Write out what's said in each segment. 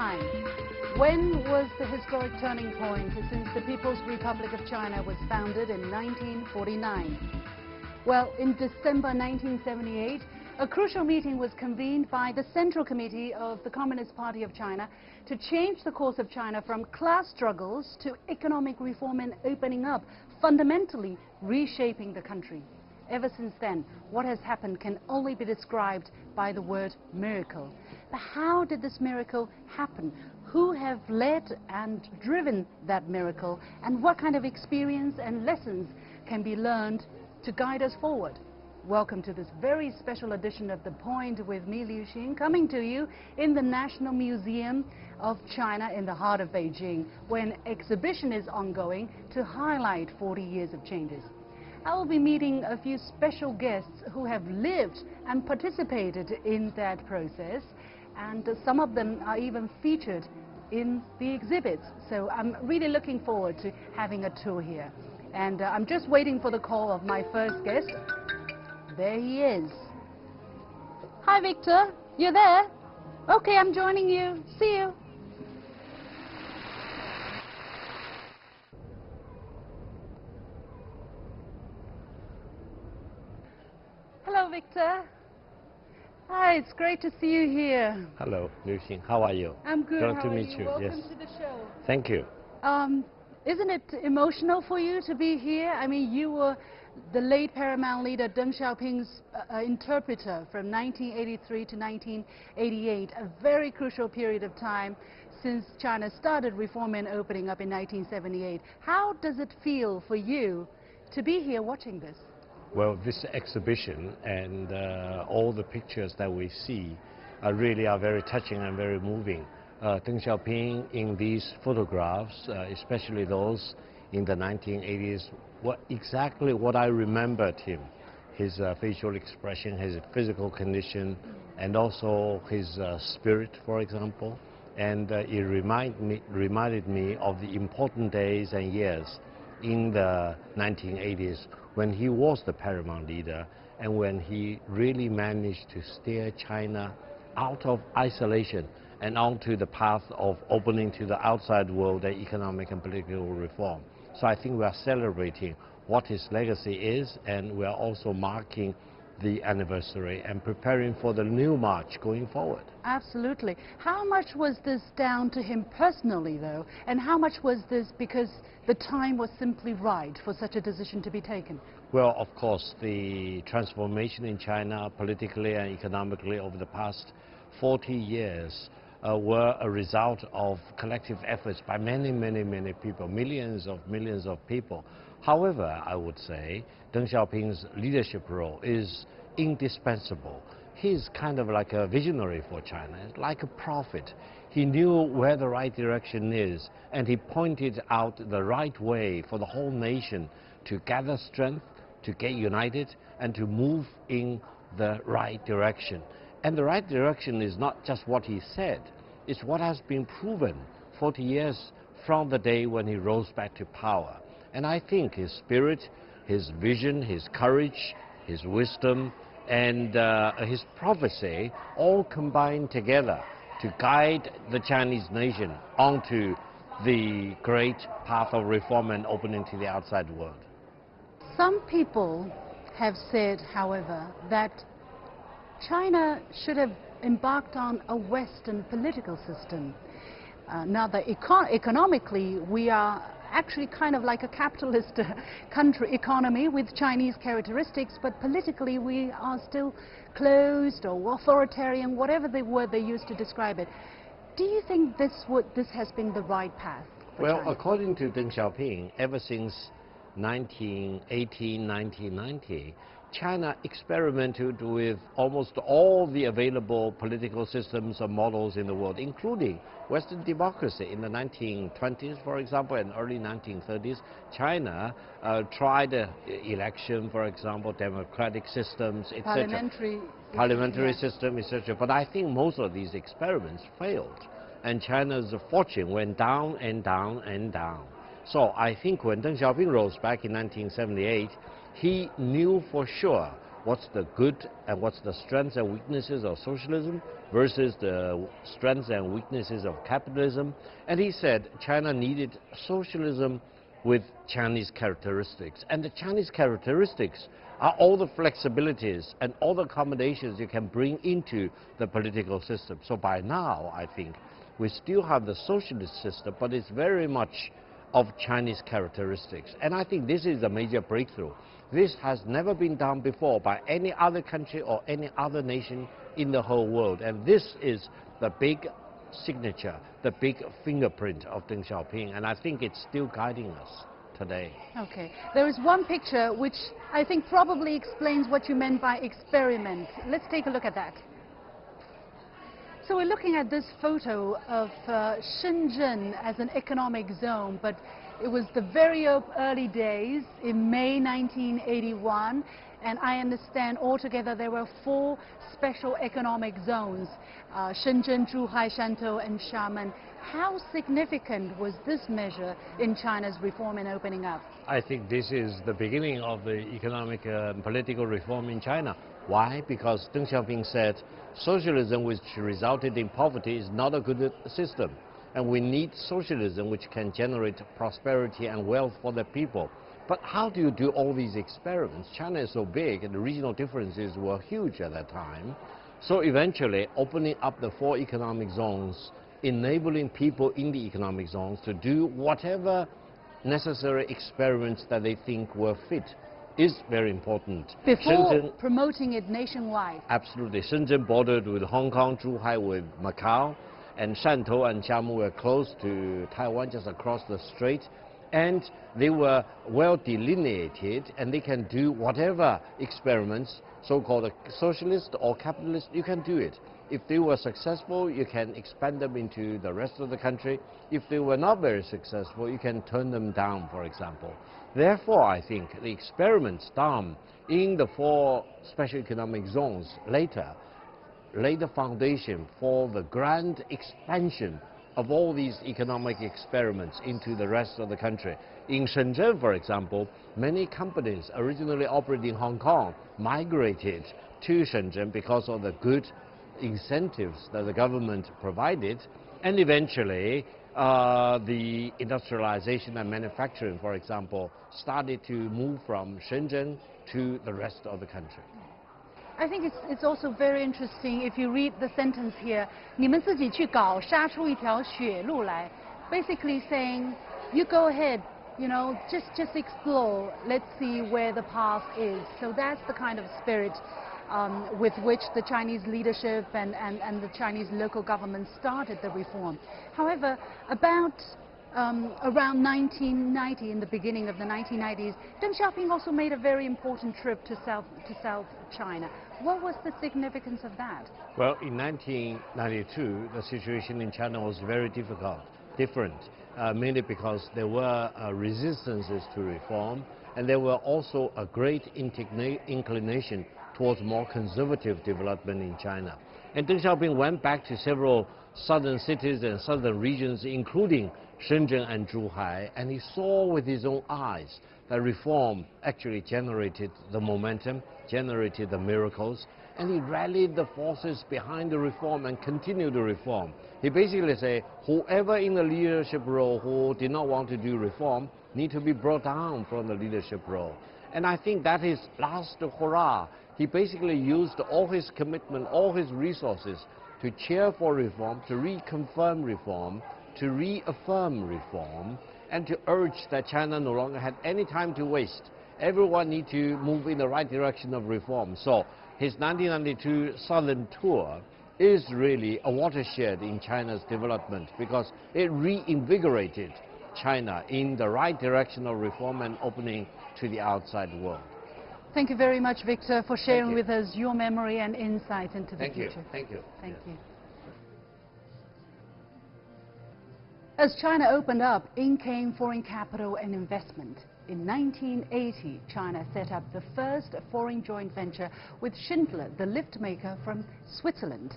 time. When was the historic turning point since the People's Republic of China was founded in 1949? Well, in December 1978, a crucial meeting was convened by the Central Committee of the Communist Party of China to change the course of China from class struggles to economic reform and opening up, fundamentally reshaping the country. Ever since then, what has happened can only be described by the word miracle. But how did this miracle happen? Who have led and driven that miracle? And what kind of experience and lessons can be learned to guide us forward? Welcome to this very special edition of The Point with me, Liu Xin, coming to you in the National Museum of China in the heart of Beijing, where an exhibition is ongoing to highlight 40 years of changes. I will be meeting a few special guests who have lived and participated in that process, and some of them are even featured in the exhibits. So I'm really looking forward to having a tour here. And I'm just waiting for the call of my first guest. There he is. Hi, Victor. You're there? Okay, I'm joining you. See you. Hello, Victor. Hi, it's great to see you here. Hello, Liu Xin. How are you? I'm good. Glad How to are meet you? you. Welcome Yes. to the show. Thank you. Isn't it emotional for you to be here? I mean, you were the late paramount leader Deng Xiaoping's interpreter from 1983 to 1988, a very crucial period of time since China started reform and opening up in 1978. How does it feel for you to be here watching this? Well, this exhibition and all the pictures that we see really are very touching and very moving. Deng Xiaoping in these photographs, especially those in the 1980s, exactly what I remembered him. His facial expression, his physical condition, and also his spirit, for example. And it reminded me of the important days and years in the 1980s when he was the paramount leader and when he really managed to steer China out of isolation and onto the path of opening to the outside world the economic and political reform. So I think we are celebrating what his legacy is, and we are also marking the anniversary and preparing for the new march going forward. Absolutely. How much was this down to him personally, though? And how much was this because the time was simply right for such a decision to be taken? Well, of course, the transformation in China politically and economically over the past 40 years were a result of collective efforts by many people, millions of people. However, I would say Deng Xiaoping's leadership role is indispensable. He's kind of like a visionary for China, like a prophet. He knew where the right direction is, and he pointed out the right way for the whole nation to gather strength, to get united, and to move in the right direction. And the right direction is not just what he said, it's what has been proven 40 years from the day when he rose back to power. And I think his spirit, his vision, his courage, his wisdom, and his prophecy all combined together to guide the Chinese nation onto the great path of reform and opening to the outside world. Some people have said, however, that China should have embarked on a Western political system. Now that economically we are actually kind of like a capitalist economy with Chinese characteristics, but politically we are still closed or authoritarian, whatever the word they used to describe it. Do you think this has been the right path for China? According to Deng Xiaoping, ever since 1918, 1990, China experimented with almost all the available political systems or models in the world, including Western democracy. In the 1920s, for example, and early 1930s, China tried election, for example, democratic systems, etc. Parliamentary system, etc. But I think most of these experiments failed, and China's fortune went down and down and down. So I think when Deng Xiaoping rose back in 1978, he knew for sure what's the good and what's the strengths and weaknesses of socialism versus the strengths and weaknesses of capitalism. And he said China needed socialism with Chinese characteristics. And the Chinese characteristics are all the flexibilities and all the accommodations you can bring into the political system. So by now, I think, we still have the socialist system, but it's very much of Chinese characteristics. And I think this is a major breakthrough. This has never been done before by any other country or any other nation in the whole world. And this is the big signature, the big fingerprint of Deng Xiaoping. And I think it's still guiding us today. Okay. There is one picture which I think probably explains what you meant by experiment. Let's take a look at that. So we're looking at this photo of Shenzhen as an economic zone, but it was the very early days in May 1981, and I understand altogether there were 4 special economic zones, Shenzhen, Zhuhai, Shantou and Xiamen. How significant was this measure in China's reform and opening up? I think this is the beginning of the economic and political reform in China. Why? Because Deng Xiaoping said socialism which resulted in poverty is not a good system. And we need socialism which can generate prosperity and wealth for the people. But how do you do all these experiments? China is so big and the regional differences were huge at that time. So eventually opening up the 4 economic zones, enabling people in the economic zones to do whatever necessary experiments that they think were fit is very important. Before promoting it nationwide. Absolutely. Shenzhen bordered with Hong Kong, Zhuhai with Macau, and Shantou and Xiamen were close to Taiwan, just across the strait. And they were well delineated, and they can do whatever experiments, so-called socialist or capitalist, you can do it. If they were successful, you can expand them into the rest of the country. If they were not very successful, you can turn them down, for example. Therefore, I think the experiments done in the 4 special economic zones later laid the foundation for the grand expansion of all these economic experiments into the rest of the country. In Shenzhen, for example, many companies originally operating in Hong Kong migrated to Shenzhen because of the good incentives that the government provided, and eventually the industrialization and manufacturing, for example, started to move from Shenzhen to the rest of the country. I think it's also very interesting if you read the sentence here, 你们自己去搞，杀出一条血路来. Basically saying, you go ahead, you know, just explore, let's see where the path is. So that's the kind of spirit with which the Chinese leadership and the Chinese local government started the reform. However, about around 1990, in the beginning of the 1990s, Deng Xiaoping also made a very important trip to South China. What was the significance of that? Well, in 1992, the situation in China was very different, mainly because there were resistances to reform, and there were also a great inclination towards more conservative development in China. And Deng Xiaoping went back to several southern cities and southern regions, including Shenzhen and Zhuhai, and he saw with his own eyes that reform actually generated the momentum, generated the miracles, and he rallied the forces behind the reform and continued the reform. He basically said, whoever in the leadership role who did not want to do reform need to be brought down from the leadership role. And I think that is last hurrah. He basically used all his commitment, all his resources to cheer for reform, to reconfirm reform, to reaffirm reform, and to urge that China no longer had any time to waste. Everyone needs to move in the right direction of reform. So his 1992 Southern tour is really a watershed in China's development because it reinvigorated China in the right direction of reform and opening to the outside world. Thank you very much, Victor, for sharing with us your memory and insight into the future. Thank you. Thank you. As China opened up, in came foreign capital and investment. In 1980, China set up the first foreign joint venture with Schindler, the lift maker from Switzerland.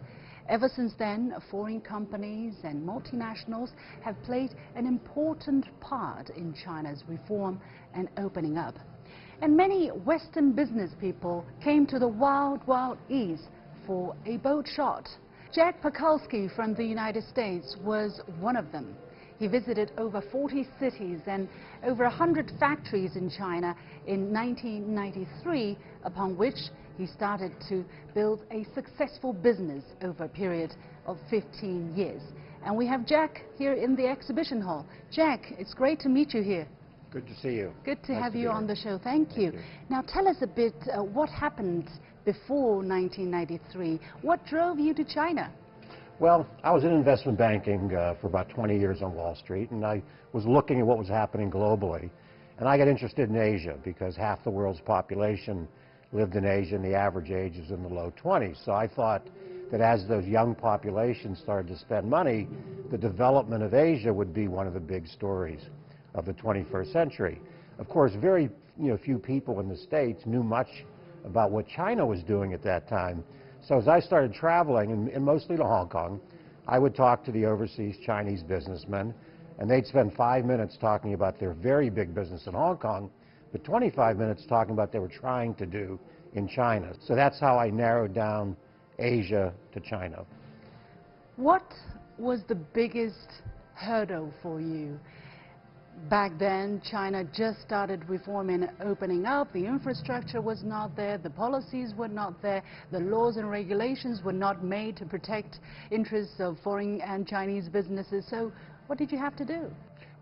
Ever since then, foreign companies and multinationals have played an important part in China's reform and opening up. And many Western business people came to the wild, wild East for a boat shot. Jack Pakulski from the United States was one of them. He visited over 40 cities and over 100 factories in China in 1993, upon which he started to build a successful business over a period of 15 years. And we have Jack here in the exhibition hall. Jack, it's great to meet you here. Good to see you. Good to Nice have to you be on here. the show. Thank you. Now tell us a bit what happened before 1993. What drove you to China? Well, I was in investment banking for about 20 years on Wall Street, and I was looking at what was happening globally. And I got interested in Asia because half the world's population lived in Asia, and the average age is in the low 20s. So I thought that as those young populations started to spend money, the development of Asia would be one of the big stories of the 21st century. Of course, very few people in the States knew much about what China was doing at that time. So as I started traveling, and mostly to Hong Kong, I would talk to the overseas Chinese businessmen, and they'd spend 5 minutes talking about their very big business in Hong Kong, but 25 minutes talking about what they were trying to do in China. So that's how I narrowed down Asia to China. What was the biggest hurdle for you? Back then, China just started reforming and opening up. The infrastructure was not there. The policies were not there. The laws and regulations were not made to protect interests of foreign and Chinese businesses. So what did you have to do?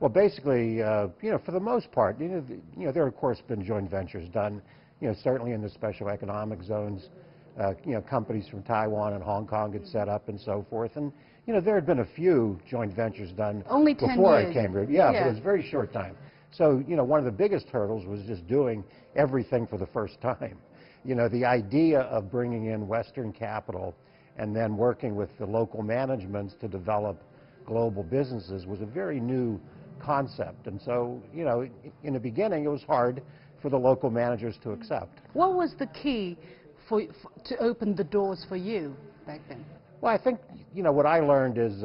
Well, basically, for the most part, there have, of course, been joint ventures done, certainly in the special economic zones. Companies from Taiwan and Hong Kong had set up and so forth. And, there had been a few joint ventures done only 10 before years. I came here. Yeah, but it was a very short time. So, one of the biggest hurdles was just doing everything for the first time. The idea of bringing in Western capital and then working with the local managements to develop global businesses was a very new concept. And so, in the beginning, it was hard for the local managers to accept. What was the key to open the doors for you back then? Well, I think, what I learned is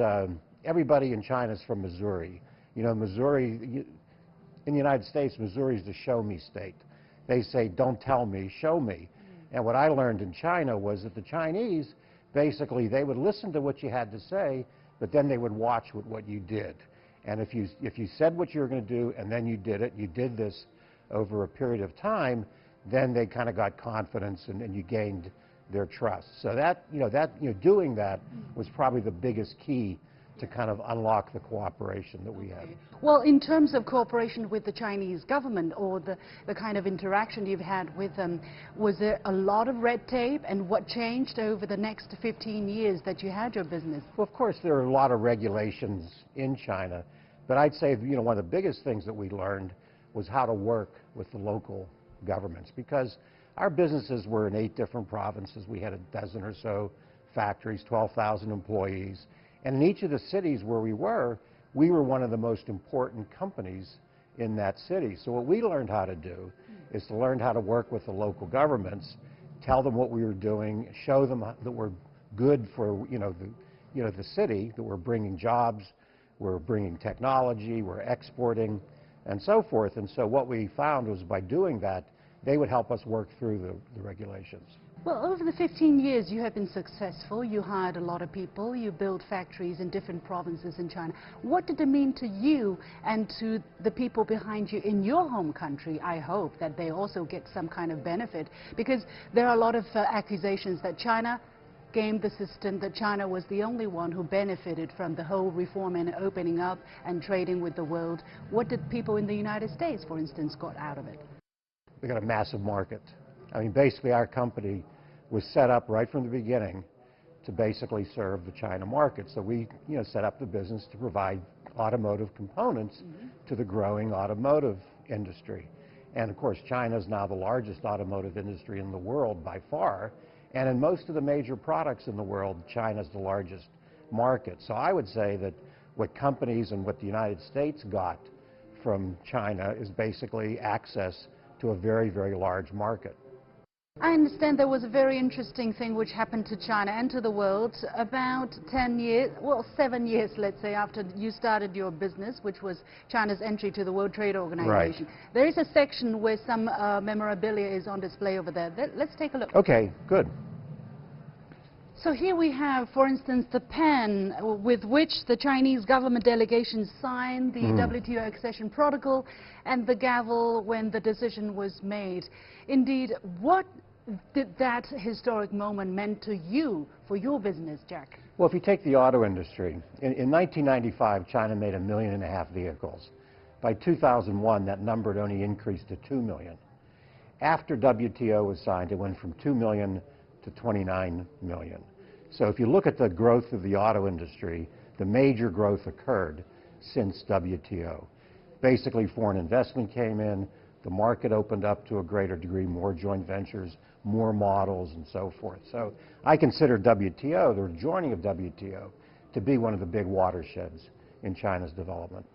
everybody in China is from Missouri. Missouri, in the United States, Missouri is the show me state. They say, don't tell me, show me. And what I learned in China was that the Chinese, basically, they would listen to what you had to say, but then they would watch what you did. And if you said what you were going to do and then you did it, you did this over a period of time, then they kind of got confidence and you gained their trust. So doing that was probably the biggest key to kind of unlock the cooperation that we had. Well, in terms of cooperation with the Chinese government or the kind of interaction you've had with them, was there a lot of red tape, and what changed over the next 15 years that you had your business? Well, of course, there are a lot of regulations in China, but I'd say one of the biggest things that we learned was how to work with the local governments, because our businesses were in 8 different provinces. We had a dozen or so factories, 12,000 employees. And in each of the cities where we were one of the most important companies in that city. So what we learned how to do is to learn how to work with the local governments, tell them what we were doing, show them that we're good for the city, that we're bringing jobs, we're bringing technology, we're exporting, and so forth. And so what we found was by doing that, they would help us work through the regulations. Well, over the 15 years, you have been successful. You hired a lot of people. You built factories in different provinces in China. What did it mean to you and to the people behind you in your home country? I hope that they also get some kind of benefit, because there are a lot of accusations that China gamed the system, that China was the only one who benefited from the whole reform and opening up and trading with the world. What did people in the United States, for instance, got out of it? We got a massive market. I mean, basically, our company was set up right from the beginning to basically serve the China market. So we, set up the business to provide automotive components to the growing automotive industry. And of course, China is now the largest automotive industry in the world by far. And in most of the major products in the world, China is the largest market. So I would say that what companies and what the United States got from China is basically access to a very, very large market. I understand there was a very interesting thing which happened to China and to the world about 10 years, well, 7 years, let's say, after you started your business, which was China's entry to the World Trade Organization. Right. There is a section where some memorabilia is on display over there. Let's take a look. Okay, good. So here we have, for instance, the pen with which the Chinese government delegation signed the WTO accession protocol and the gavel when the decision was made. Indeed, what did that historic moment mean to you for your business, Jack? Well, if you take the auto industry, in 1995, China made 1.5 million vehicles. By 2001, that number had only increased to 2 million. After WTO was signed, it went from 2 million to 29 million. So if you look at the growth of the auto industry, the major growth occurred since WTO. Basically, foreign investment came in, the market opened up to a greater degree, more joint ventures, more models, and so forth. So I consider WTO, the joining of WTO, to be one of the big watersheds in China's development.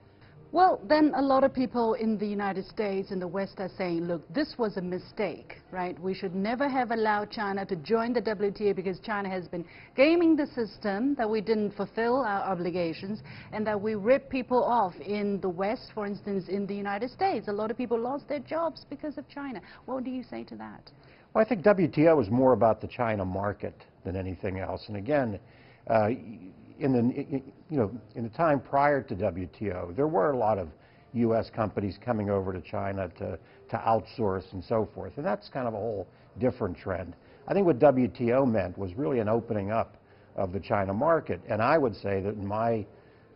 Well, then a lot of people in the United States, in the West, are saying, look, this was a mistake, right? We should never have allowed China to join the WTO because China has been gaming the system, that we didn't fulfill our obligations, and that we ripped people off in the West, for instance, in the United States. A lot of people lost their jobs because of China. What do you say to that? Well, I think WTO is more about the China market than anything else. And again, in the time prior to WTO, there were a lot of U.S. companies coming over to China to outsource and so forth, and that's kind of a whole different trend. I think what WTO meant was really an opening up of the China market, and I would say that in my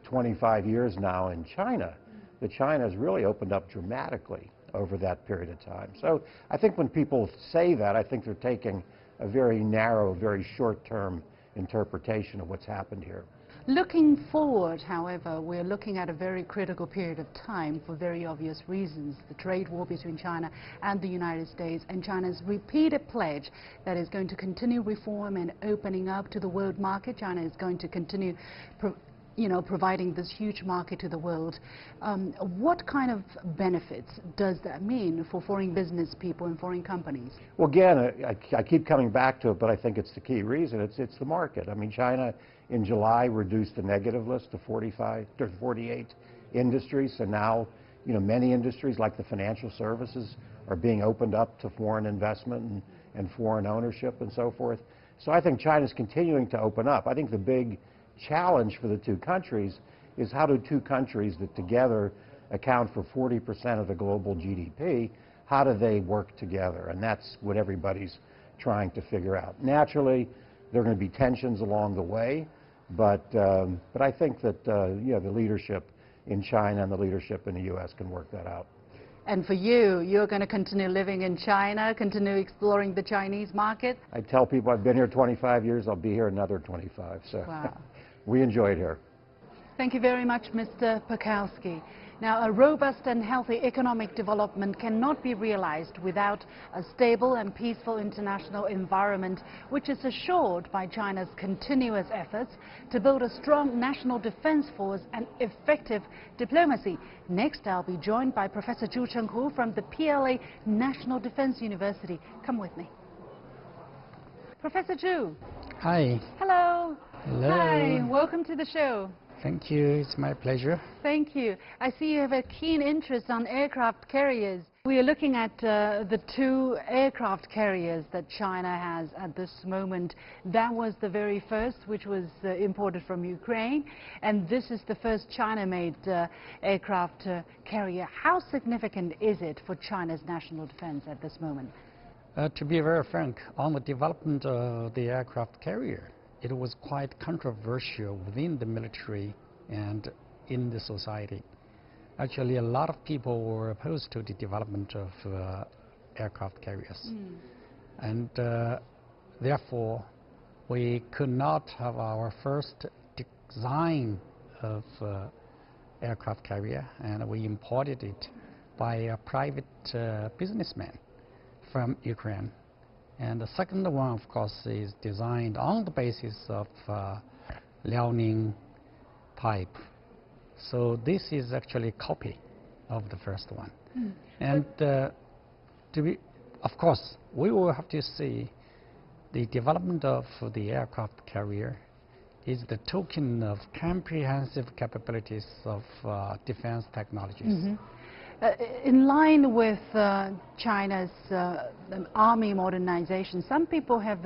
25 years now in China, that China has really opened up dramatically over that period of time. So I think when people say that, I think they're taking a very narrow, very short-term interpretation of what's happened here. Looking forward, however, we're looking at a very critical period of time for very obvious reasons. The trade war between China and the United States, and China's repeated pledge that is going to continue reform and opening up to the world market. China is going to continue providing this huge market to the world. What kind of benefits does that mean for foreign business people and foreign companies? Well, again, I keep coming back to it, but I think it's the key reason. It's the market. I mean, China in July reduced the negative list to 48 industries, and now, many industries like the financial services are being opened up to foreign investment and foreign ownership and so forth. So I think China's continuing to open up. I think the big challenge for the two countries is how do two countries that together account for 40% of the global GDP, how do they work together? And that's what everybody's trying to figure out. Naturally, there are going to be tensions along the way, but I think that the leadership in China and the leadership in the U.S. can work that out. And for you, you're going to continue living in China, continue exploring the Chinese market? I tell people I've been here 25 years, I'll be here another 25. So wow. We enjoy it here. Thank you very much, Mr. Pekowski. Now, a robust and healthy economic development cannot be realized without a stable and peaceful international environment, which is assured by China's continuous efforts to build a strong national defense force and effective diplomacy. Next, I'll be joined by Professor Zhu Chenghu from the PLA National Defense University. Come with me. Professor Zhu. Hi. Hello. Hello. Hi, welcome to the show. Thank you, it's my pleasure. Thank you. I see you have a keen interest on aircraft carriers. We are looking at the two aircraft carriers that China has at this moment. That was the very first, which was imported from Ukraine, and this is the first China-made aircraft carrier. How significant is it for China's national defense at this moment? To be very frank, on the development of the aircraft carrier, it was quite controversial within the military and in the society. Actually, a lot of people were opposed to the development of aircraft carriers. And therefore, we could not have our first design of aircraft carrier, and we imported it by a private businessman from Ukraine. And the second one, of course, is designed on the basis of Liaoning type. So this is actually a copy of the first one. And to be Of course, we will have to see the development of the aircraft carrier is the token of comprehensive capabilities of defense technologies. Mm-hmm. In line with China's army modernization, some people have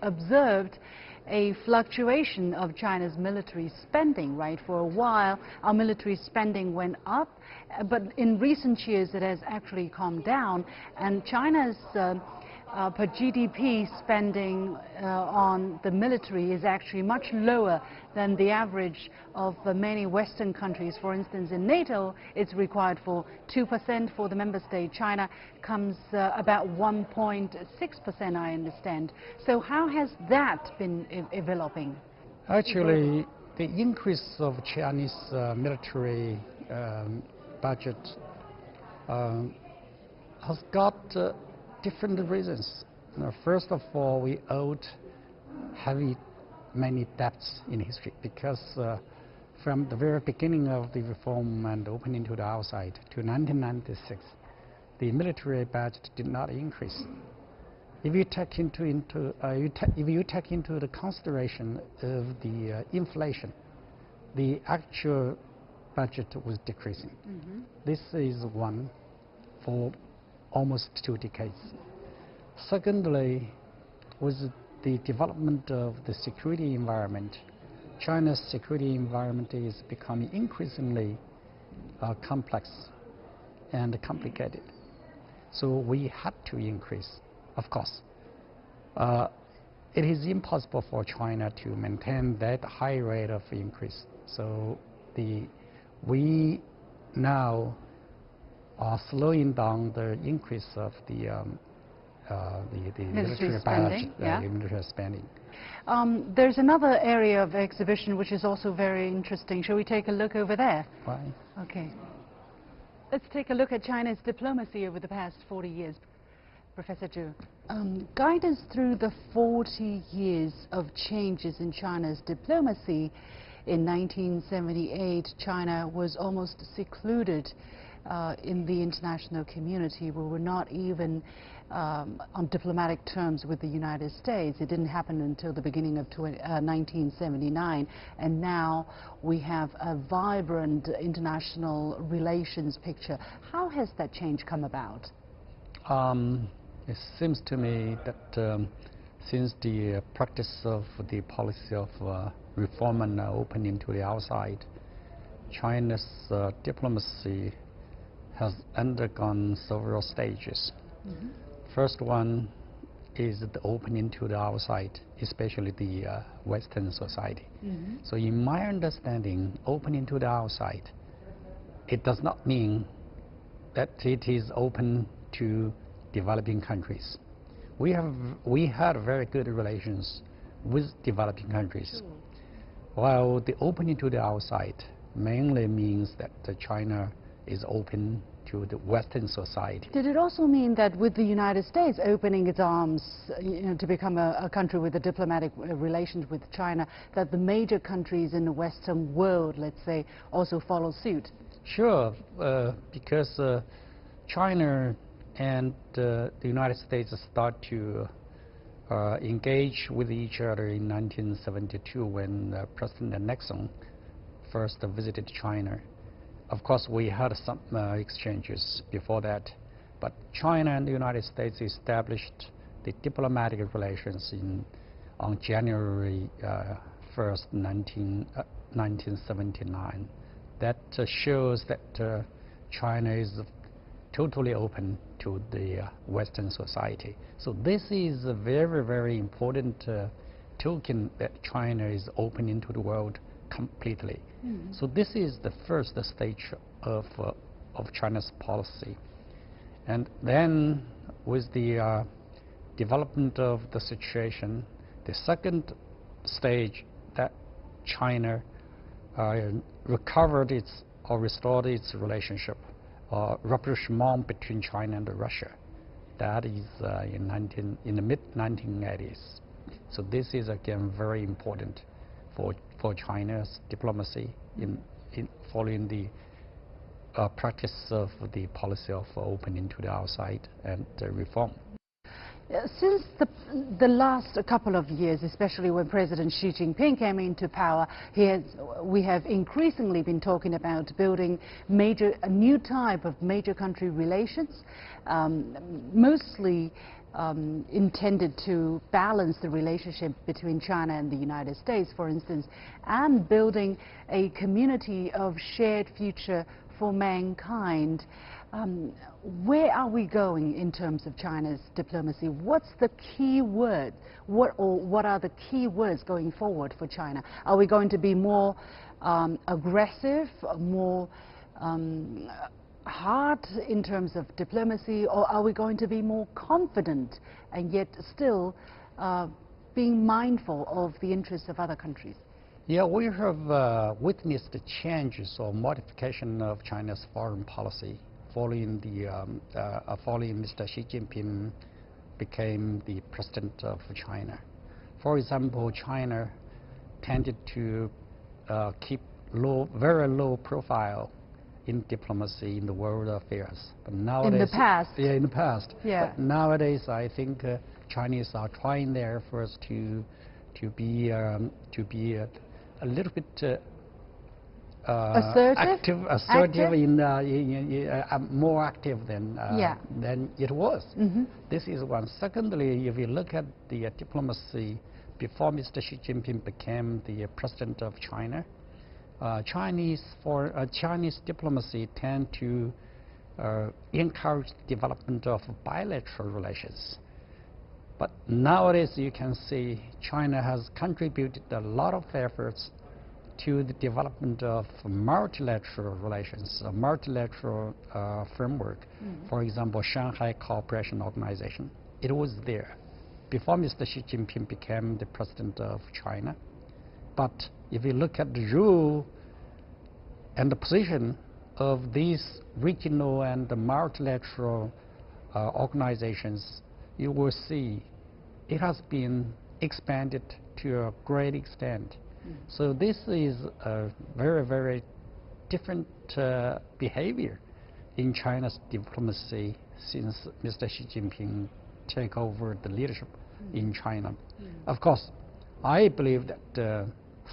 observed a fluctuation of China's military spending, right? For a while, our military spending went up, but in recent years it has actually calmed down, and China's per GDP spending on the military is actually much lower than the average of many Western countries. For instance, in NATO, it's required for 2% for the member state. China comes about 1.6%, I understand. So how has that been developing? Actually, the increase of Chinese military budget has got different reasons. First of all, we owed many debts in history because from the very beginning of the reform and opening to the outside to 1996, the military budget did not increase. If you take into the consideration of the inflation, the actual budget was decreasing. Mm-hmm. This is one for almost 2 decades. Secondly, with the development of the security environment, China's security environment is becoming increasingly complex and complicated. So we had to increase, of course. It is impossible for China to maintain that high rate of increase. So we now are slowing down the increase of the military spending. Military spending. There's another area of exhibition which is also very interesting. Shall we take a look over there? Why? Okay. Let's take a look at China's diplomacy over the past 40 years. Professor Zhu, guide us through the 40 years of changes in China's diplomacy. In 1978, China was almost secluded in the international community. We were not even on diplomatic terms with the United States. It didn't happen until the beginning of 1979, and now we have a vibrant international relations picture. How has that change come about? It seems to me that since the practice of the policy of reform and opening to the outside, China's diplomacy has undergone several stages. Mm-hmm. First one is the opening to the outside, especially the Western society. Mm-hmm. So in my understanding, opening to the outside, it does not mean that it is open to developing countries. We had very good relations with developing countries, sure, while the opening to the outside mainly means that China is open to the Western society. Did it also mean that with the United States opening its arms to become a country with a diplomatic relations with China, that the major countries in the Western world, let's say, also follow suit? Sure, because China and the United States start to engage with each other in 1972 when President Nixon first visited China. Of course, we had some exchanges before that, but China and the United States established the diplomatic relations on January 1st, 1979. That shows that China is totally open to the Western society. So this is a very, very important token that China is opening to the world completely. Mm. So this is the first stage of China's policy. And then with the development of the situation, the second stage that China recovered its or restored its relationship, rapprochement between China and Russia. That is in the mid-1980s. So this is again very important for China's diplomacy in following the practice of the policy of opening to the outside and reform. Since the last couple of years, especially when President Xi Jinping came into power, we have increasingly been talking about building a new type of major country relations, mostly intended to balance the relationship between China and the United States, for instance, and building a community of shared future for mankind. Where are we going in terms of China's diplomacy? What's the key word? What are the key words going forward for China? Are we going to be more aggressive, more hard in terms of diplomacy, or are we going to be more confident and yet still being mindful of the interests of other countries? Yeah, we have witnessed the changes or modification of China's foreign policy following Mr. Xi Jinping became the president of China. For example, China tended to keep very low profile in diplomacy in the world affairs. But nowadays, in the past? Yeah, in the past. Yeah. But nowadays, I think Chinese are trying their efforts to be a little bit assertive more active than it was. Mm-hmm. This is one. Secondly, if you look at the diplomacy before Mr. Xi Jinping became the president of China, Chinese diplomacy tend to encourage development of bilateral relations. But nowadays, you can see China has contributed a lot of efforts to the development of multilateral relations, a multilateral framework. For example, Shanghai Cooperation Organization. It was there before Mr. Xi Jinping became the president of China. But if you look at the role and the position of these regional and the multilateral organizations, you will see it has been expanded to a great extent. So this is a very, very different behavior in China's diplomacy since Mr. Xi Jinping took over the leadership in China. Of course, I believe that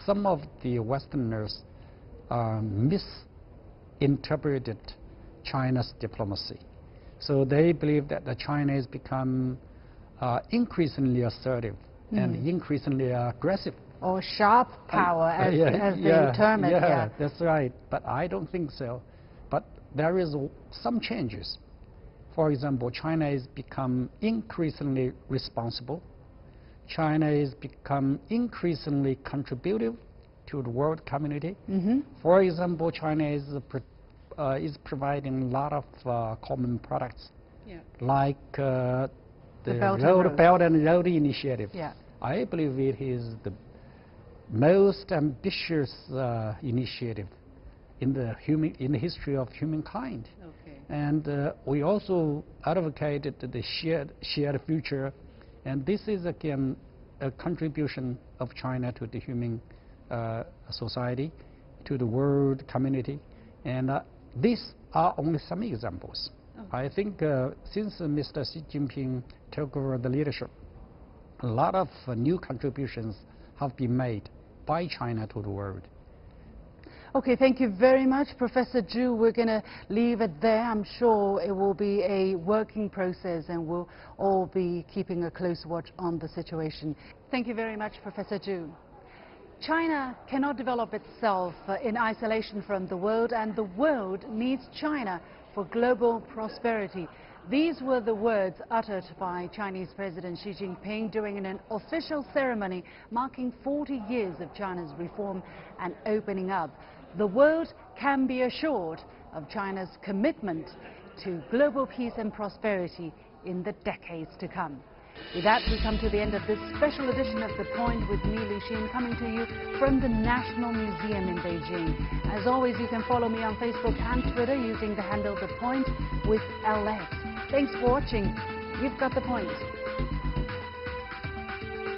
some of the Westerners misinterpreted China's diplomacy. So they believe that China has become increasingly assertive and increasingly aggressive. Or sharp power, as they term it. Yeah, that's right. But I don't think so. But there is some changes. For example, China has become increasingly responsible. China has become increasingly contributive to the world community. For example, China is providing a lot of common products, like the Belt and Road Initiative. I believe it is the most ambitious initiative in the history of humankind. And we also advocated the shared future, and this is again a contribution of China to the human society, to the world community, and these are only some examples. I think since Mr. Xi Jinping took over the leadership, a lot of new contributions have been made by China to the world. Okay, thank you very much, Professor Zhu. We're going to leave it there. I'm sure it will be a working process and we'll all be keeping a close watch on the situation. Thank you very much, Professor Zhu. China cannot develop itself in isolation from the world, and the world needs China for global prosperity. These were the words uttered by Chinese President Xi Jinping during an official ceremony marking 40 years of China's reform and opening up. The world can be assured of China's commitment to global peace and prosperity in the decades to come. With that, we come to the end of this special edition of The Point with me, Li Xin, coming to you from the National Museum in Beijing. As always, you can follow me on Facebook and Twitter using the handle The Point with LS. Thanks for watching. You've got The Point.